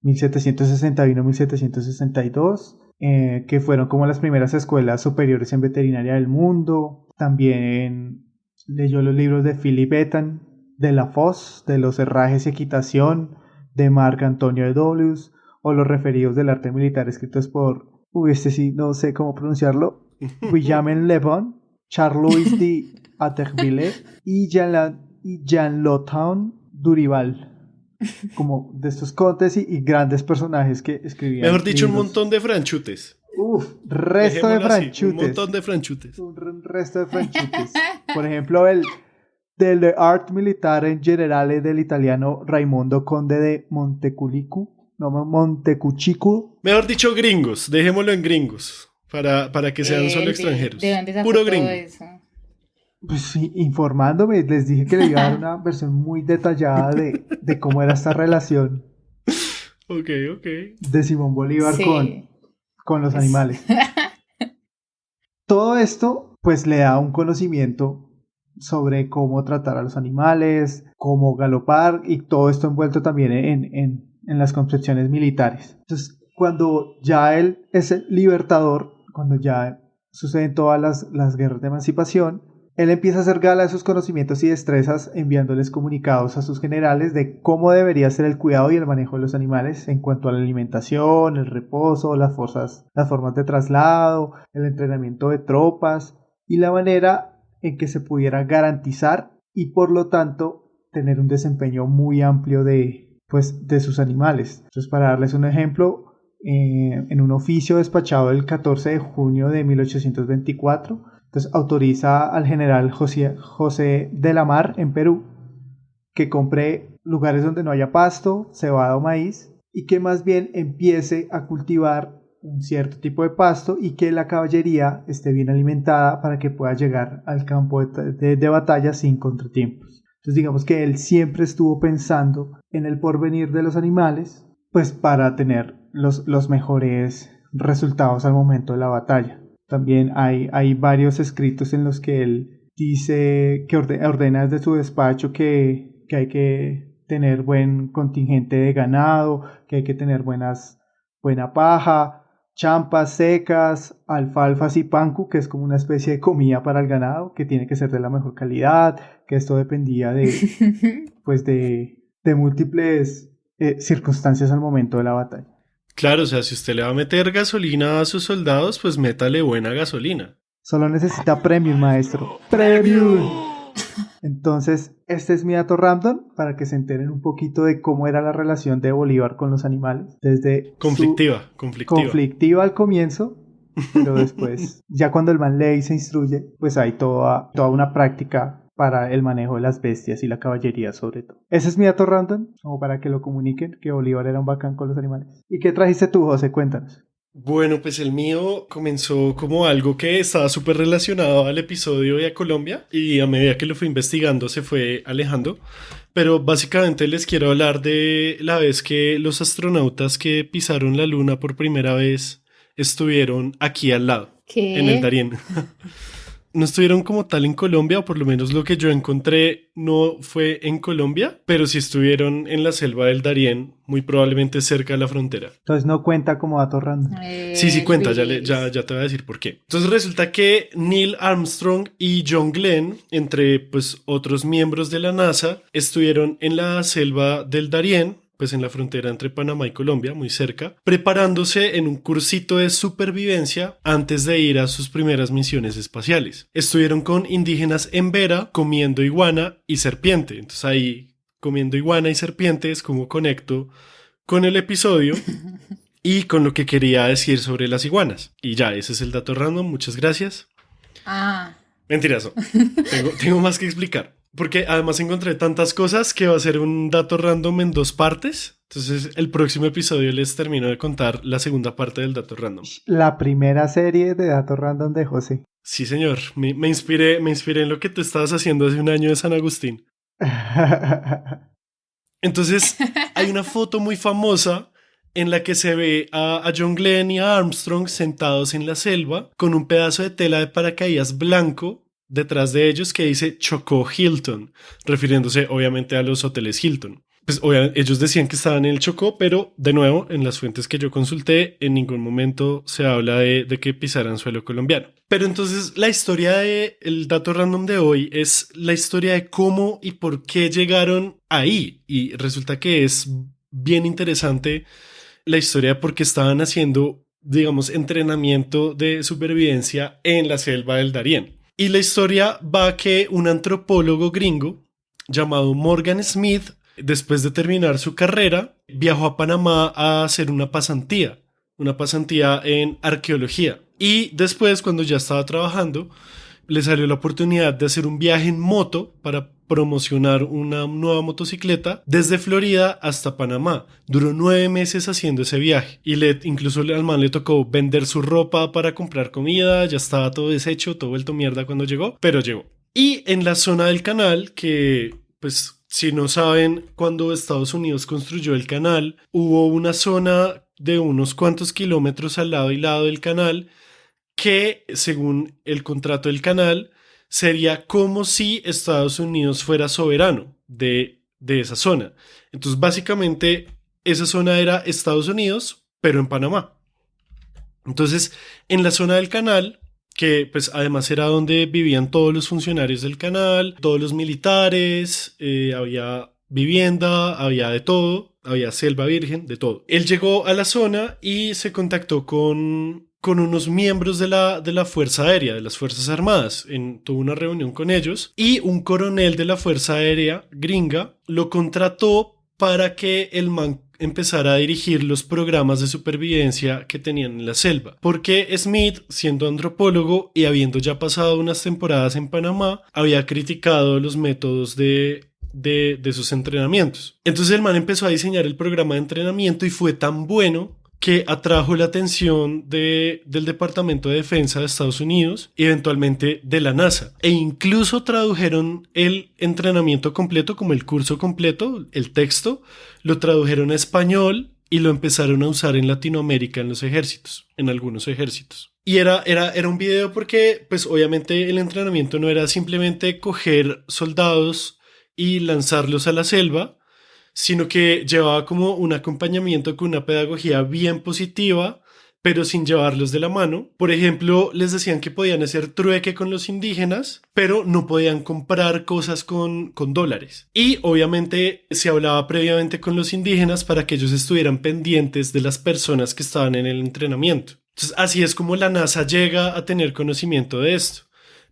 1761-1762, que fueron como las primeras escuelas superiores en veterinaria del mundo. También leyó los libros de Philippe Etan, de La Fosse, de los herrajes y equitación, de Marc Antonio Edolius, o los referidos del arte militar escritos por, este sí no sé cómo pronunciarlo, Guillaume Le Bon, Charles de Atterville y Jean-Lothon Durival, como de estos contes y grandes personajes que escribían. Mejor dicho, libros. un montón de franchutes. Resto de franchutes. Un montón de franchutes. Un resto de franchutes. Por ejemplo, el de Art Militare in Generale del italiano Raimondo Conde de Montecuccico. Mejor dicho, gringos. Dejémoslo en gringos. Para que sean solo extranjeros. ¿De dónde sacó Puro todo gringo. eso? Pues sí, informándome, les dije que le iba a dar una versión muy detallada de cómo era esta relación Ok. de Simón Bolívar Sí. con los animales. Todo esto pues le da un conocimiento sobre cómo tratar a los animales, cómo galopar, y todo esto envuelto también en las concepciones militares. Entonces, cuando ya él es el libertador, cuando ya suceden todas las guerras de emancipación, él empieza a hacer gala de sus conocimientos y destrezas, enviándoles comunicados a sus generales de cómo debería ser el cuidado y el manejo de los animales en cuanto a la alimentación, el reposo, las formas de traslado, el entrenamiento de tropas y la manera en que se pudiera garantizar y por lo tanto tener un desempeño muy amplio de sus animales. Entonces, para darles un ejemplo, en un oficio despachado el 14 de junio de 1824, entonces autoriza al general José de la Mar en Perú que compre lugares donde no haya pasto, cebada o maíz, y que más bien empiece a cultivar un cierto tipo de pasto y que la caballería esté bien alimentada para que pueda llegar al campo de batalla sin contratiempos. Entonces digamos que él siempre estuvo pensando en el porvenir de los animales, pues para tener los mejores resultados al momento de la batalla. También hay varios escritos en los que él dice que ordena desde su despacho que hay que tener buen contingente de ganado, que hay que tener buena paja, champas secas, alfalfas y pancu, que es como una especie de comida para el ganado, que tiene que ser de la mejor calidad, que esto dependía de múltiples circunstancias al momento de la batalla. Claro, o sea, si usted le va a meter gasolina a sus soldados, pues métale buena gasolina. Solo necesita premium, maestro. ¡Premium! Entonces, este es mi dato random para que se enteren un poquito de cómo era la relación de Bolívar con los animales. Desde conflictiva al comienzo, pero después, ya cuando el man lee y se instruye, pues hay toda una práctica para el manejo de las bestias y la caballería sobre todo. Ese es mi dato random, como para que lo comuniquen, que Bolívar era un bacán con los animales. ¿Y qué trajiste tú, José? Cuéntanos. Bueno, pues el mío comenzó como algo que estaba súper relacionado al episodio y a Colombia, y a medida que lo fui investigando se fue alejando, pero básicamente les quiero hablar de la vez que los astronautas que pisaron la luna por primera vez estuvieron aquí al lado. ¿Qué? En el Darién. No estuvieron como tal en Colombia, o por lo menos lo que yo encontré no fue en Colombia, pero sí estuvieron en la selva del Darién, muy probablemente cerca de la frontera. Entonces no cuenta como dato random. Sí cuenta, ya te voy a decir por qué. Entonces resulta que Neil Armstrong y John Glenn, entre pues otros miembros de la NASA, estuvieron en la selva del Darién, pues en la frontera entre Panamá y Colombia, muy cerca, preparándose en un cursito de supervivencia antes de ir a sus primeras misiones espaciales. Estuvieron con indígenas en Vera comiendo iguana y serpiente. Entonces ahí, comiendo iguana y serpiente es como conecto con el episodio y con lo que quería decir sobre las iguanas. Y ya, ese es el dato random, muchas gracias. Mentiras, no. Tengo más que explicar. Porque además encontré tantas cosas que va a ser un dato random en 2 partes. Entonces el próximo episodio les termino de contar la segunda parte del dato random. La primera serie de datos random de José. Sí, señor. Me inspiré en lo que tú estabas haciendo hace un año de San Agustín. Entonces, hay una foto muy famosa en la que se ve a John Glenn y a Armstrong sentados en la selva con un pedazo de tela de paracaídas blanco detrás de ellos que dice Chocó Hilton, refiriéndose obviamente a los hoteles Hilton. Pues obviamente ellos decían que estaban en el Chocó, pero de nuevo, en las fuentes que yo consulté, en ningún momento se habla de que pisaran suelo colombiano. Pero entonces la historia el dato random de hoy es la historia de cómo y por qué llegaron ahí. Y resulta que es bien interesante la historia de por qué estaban haciendo, digamos, entrenamiento de supervivencia en la selva del Darién. Y la historia va a que un antropólogo gringo llamado Morgan Smith, después de terminar su carrera, viajó a Panamá a hacer una pasantía en arqueología. Y después, cuando ya estaba trabajando, le salió la oportunidad de hacer un viaje en moto para promocionar una nueva motocicleta desde Florida hasta Panamá. Duró 9 meses haciendo ese viaje y incluso al man le tocó vender su ropa para comprar comida, ya estaba todo deshecho, todo vuelto mierda cuando llegó, pero llegó. Y en la zona del canal, que pues si no saben, cuando Estados Unidos construyó el canal, hubo una zona de unos cuantos kilómetros al lado y lado del canal que, según el contrato del canal, sería como si Estados Unidos fuera soberano de esa zona. Entonces, básicamente, esa zona era Estados Unidos, pero en Panamá. Entonces, en la zona del canal, que pues además era donde vivían todos los funcionarios del canal, todos los militares, había vivienda, había de todo, había selva virgen, de todo. Él llegó a la zona y se contactó con unos miembros de la Fuerza Aérea, de las Fuerzas Armadas. Tuvo una reunión con ellos y un coronel de la Fuerza Aérea gringa lo contrató para que el man empezara a dirigir los programas de supervivencia que tenían en la selva. Porque Smith, siendo antropólogo y habiendo ya pasado unas temporadas en Panamá, había criticado los métodos de sus entrenamientos. Entonces el man empezó a diseñar el programa de entrenamiento y fue tan bueno que atrajo la atención del Departamento de Defensa de Estados Unidos y eventualmente de la NASA. E incluso tradujeron el entrenamiento completo, como el curso completo, el texto, lo tradujeron a español y lo empezaron a usar en Latinoamérica en los ejércitos, en algunos ejércitos. Y era un video porque, pues obviamente el entrenamiento no era simplemente coger soldados y lanzarlos a la selva, sino que llevaba como un acompañamiento con una pedagogía bien positiva, pero sin llevarlos de la mano. Por ejemplo, les decían que podían hacer trueque con los indígenas, pero no podían comprar cosas con dólares. Y obviamente se hablaba previamente con los indígenas para que ellos estuvieran pendientes de las personas que estaban en el entrenamiento. Entonces, así es como la NASA llega a tener conocimiento de esto.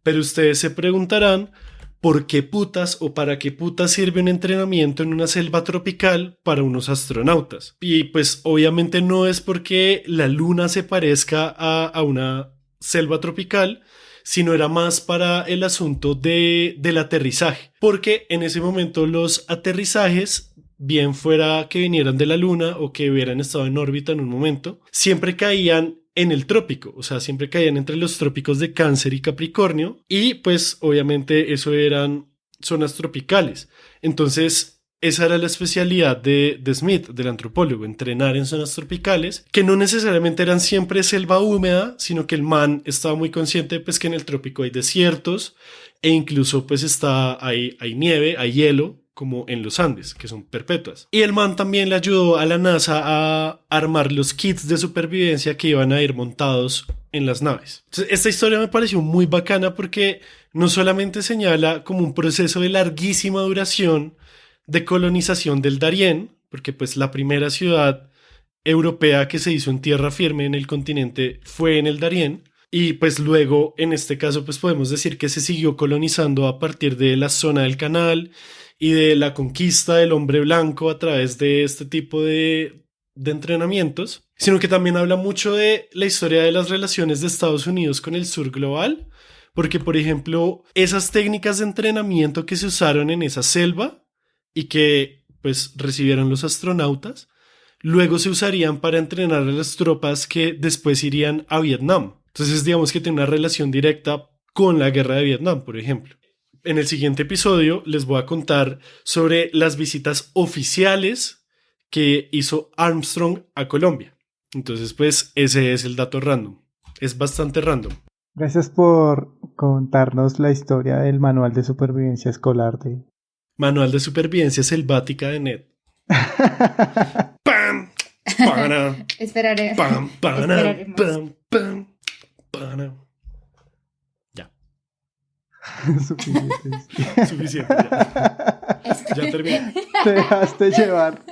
Pero ustedes se preguntarán, ¿por qué putas o para qué putas sirve un entrenamiento en una selva tropical para unos astronautas? Y pues obviamente no es porque la luna se parezca a una selva tropical, sino era más para el asunto del aterrizaje. Porque en ese momento los aterrizajes, bien fuera que vinieran de la luna o que hubieran estado en órbita en un momento, siempre caían en el trópico, o sea, siempre caían entre los trópicos de Cáncer y Capricornio, y pues obviamente eso eran zonas tropicales. Entonces esa era la especialidad de Smith, del antropólogo, entrenar en zonas tropicales, que no necesariamente eran siempre selva húmeda, sino que el man estaba muy consciente pues que en el trópico hay desiertos, e incluso pues hay nieve, hay hielo, como en los Andes, que son perpetuas. Y el man también le ayudó a la NASA a armar los kits de supervivencia que iban a ir montados en las naves. Entonces, esta historia me pareció muy bacana porque no solamente señala como un proceso de larguísima duración de colonización del Darién, porque pues la primera ciudad europea que se hizo en tierra firme en el continente fue en el Darién, y pues luego en este caso pues podemos decir que se siguió colonizando a partir de la zona del canal y de la conquista del hombre blanco a través de este tipo de entrenamientos, sino que también habla mucho de la historia de las relaciones de Estados Unidos con el sur global, porque por ejemplo esas técnicas de entrenamiento que se usaron en esa selva y que pues recibieron los astronautas, luego se usarían para entrenar a las tropas que después irían a Vietnam. Entonces digamos que tiene una relación directa con la guerra de Vietnam, por ejemplo. En el siguiente episodio les voy a contar sobre las visitas oficiales que hizo Armstrong a Colombia. Entonces, pues, ese es el dato random. Es bastante random. Gracias por contarnos la historia del manual de supervivencia escolar de... Manual de supervivencia selvática de Ned. ¡Pam! ¡Pana! Esperaré. ¡Pam! ¡Pana! Esperaremos. ¡Pam! ¡Pam! ¡Pana! Ya. Suficiente. Suficiente. Ya terminé. Te dejaste llevar.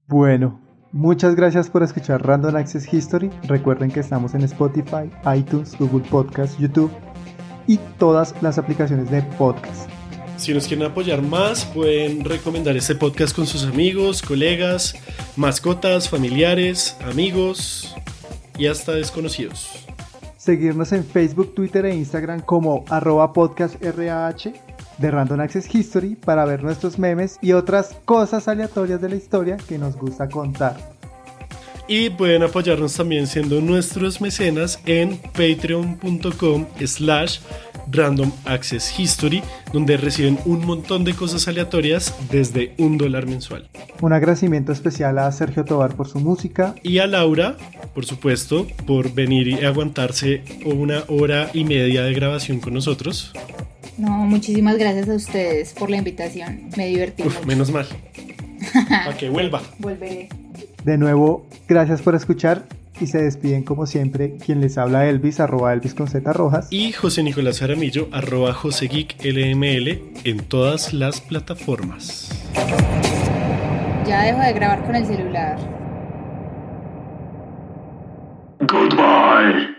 Bueno, muchas gracias por escuchar Random Access History. Recuerden que estamos en Spotify, iTunes, Google Podcast, YouTube y todas las aplicaciones de podcast. Si nos quieren apoyar más, pueden recomendar este podcast con sus amigos, colegas, mascotas, familiares, amigos y hasta desconocidos. Seguirnos en Facebook, Twitter e Instagram como @podcastrah de Random Access History para ver nuestros memes y otras cosas aleatorias de la historia que nos gusta contar. Y pueden apoyarnos también siendo nuestros mecenas en patreon.com/Random Access History, donde reciben un montón de cosas aleatorias desde $1 mensual. Un agradecimiento especial a Sergio Tobar por su música. Y a Laura, por supuesto, por venir y aguantarse 1 hora y media de grabación con nosotros. No, muchísimas gracias a ustedes por la invitación. Me divertí mucho. Menos mal. Para que vuelva. Volveré. De nuevo, gracias por escuchar y se despiden como siempre quien les habla Elvis, @Elvis con Z Rojas. Y José Nicolás Jaramillo, @JoseGeekLML en todas las plataformas. Ya dejo de grabar con el celular. Goodbye.